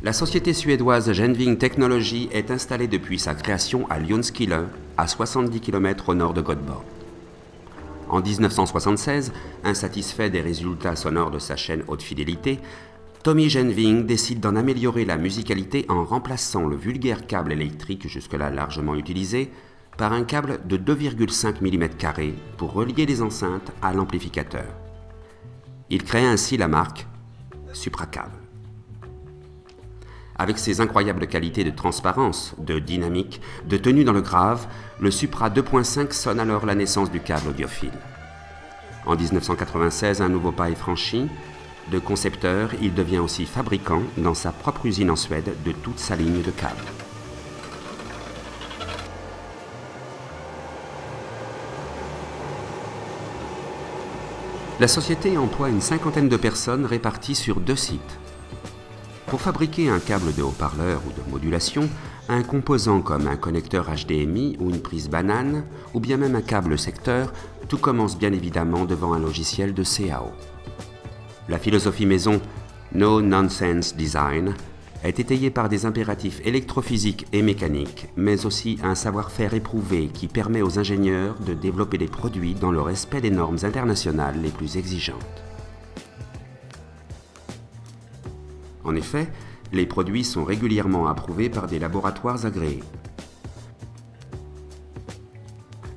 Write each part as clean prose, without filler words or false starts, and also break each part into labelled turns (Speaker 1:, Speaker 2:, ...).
Speaker 1: La société suédoise Genving Technology est installée depuis sa création à Ljungskile, à 70 km au nord de Göteborg. En 1976, insatisfait des résultats sonores de sa chaîne haute fidélité, Tommy Genving décide d'en améliorer la musicalité en remplaçant le vulgaire câble électrique jusque-là largement utilisé par un câble de 2,5 mm² pour relier les enceintes à l'amplificateur. Il crée ainsi la marque Supracable. Avec ses incroyables qualités de transparence, de dynamique, de tenue dans le grave, le Supra 2.5 sonne alors la naissance du câble audiophile. En 1996, un nouveau pas est franchi. De concepteur, il devient aussi fabricant dans sa propre usine en Suède de toute sa ligne de câbles. La société emploie une cinquantaine de personnes réparties sur 2 sites. Pour fabriquer un câble de haut-parleur ou de modulation, un composant comme un connecteur HDMI ou une prise banane, ou bien même un câble secteur, tout commence bien évidemment devant un logiciel de CAO. La philosophie maison No Nonsense Design est étayée par des impératifs électrophysiques et mécaniques, mais aussi un savoir-faire éprouvé qui permet aux ingénieurs de développer des produits dans le respect des normes internationales les plus exigeantes. En effet, les produits sont régulièrement approuvés par des laboratoires agréés.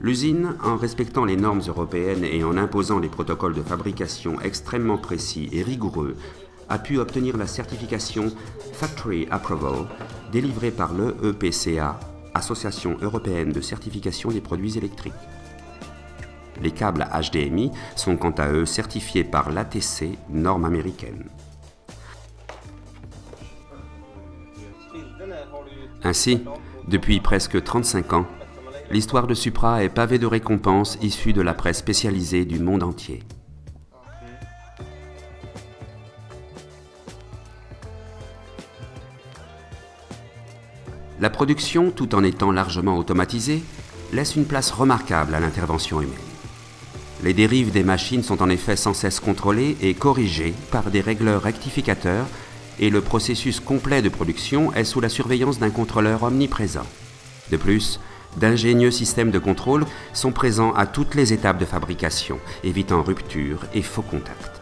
Speaker 1: L'usine, en respectant les normes européennes et en imposant les protocoles de fabrication extrêmement précis et rigoureux, a pu obtenir la certification Factory Approval délivrée par l'EPCA, Association européenne de certification des produits électriques. Les câbles HDMI sont quant à eux certifiés par l'ATC, norme américaine. Ainsi, depuis presque 35 ans, l'histoire de Supra est pavée de récompenses issues de la presse spécialisée du monde entier. La production, tout en étant largement automatisée, laisse une place remarquable à l'intervention humaine. Les dérives des machines sont en effet sans cesse contrôlées et corrigées par des régleurs rectificateurs et le processus complet de production est sous la surveillance d'un contrôleur omniprésent. De plus, d'ingénieux systèmes de contrôle sont présents à toutes les étapes de fabrication, évitant ruptures et faux contacts.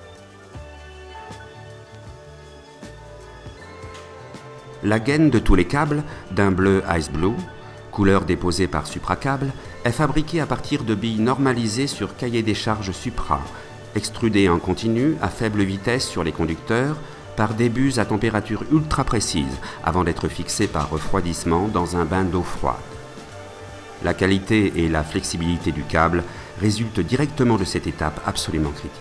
Speaker 1: La gaine de tous les câbles, d'un bleu Ice Blue, couleur déposée par Supracable, est fabriquée à partir de billes normalisées sur cahier des charges Supra, extrudées en continu à faible vitesse sur les conducteurs, par des buses à température ultra précise avant d'être fixées par refroidissement dans un bain d'eau froide. La qualité et la flexibilité du câble résultent directement de cette étape absolument critique.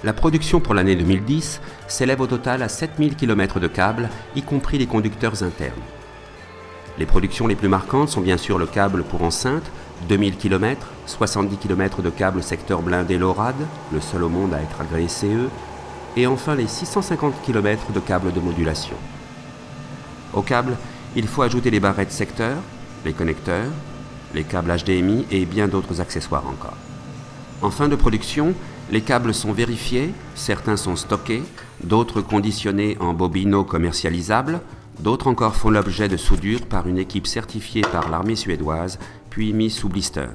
Speaker 1: La production pour l'année 2010 s'élève au total à 7000 km de câbles, y compris les conducteurs internes. Les productions les plus marquantes sont bien sûr le câble pour enceinte, 2000 km, 70 km de câble secteur blindé LORAD, le seul au monde à être agréé CE, et enfin les 650 km de câble de modulation. Au câble, il faut ajouter les barrettes secteur, les connecteurs, les câbles HDMI et bien d'autres accessoires encore. En fin de production, les câbles sont vérifiés, certains sont stockés, d'autres conditionnés en bobino commercialisables, d'autres encore font l'objet de soudure par une équipe certifiée par l'armée suédoise, puis mis sous blister.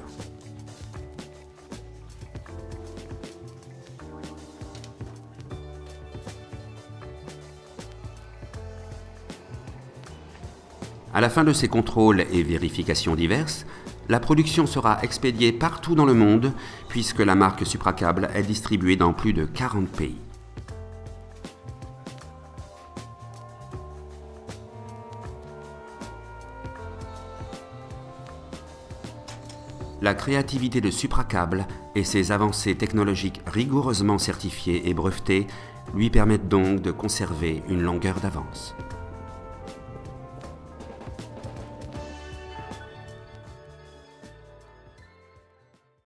Speaker 1: À la fin de ces contrôles et vérifications diverses, la production sera expédiée partout dans le monde, puisque la marque Supracable est distribuée dans plus de 40 pays. La créativité de Supracable et ses avancées technologiques rigoureusement certifiées et brevetées lui permettent donc de conserver une longueur d'avance.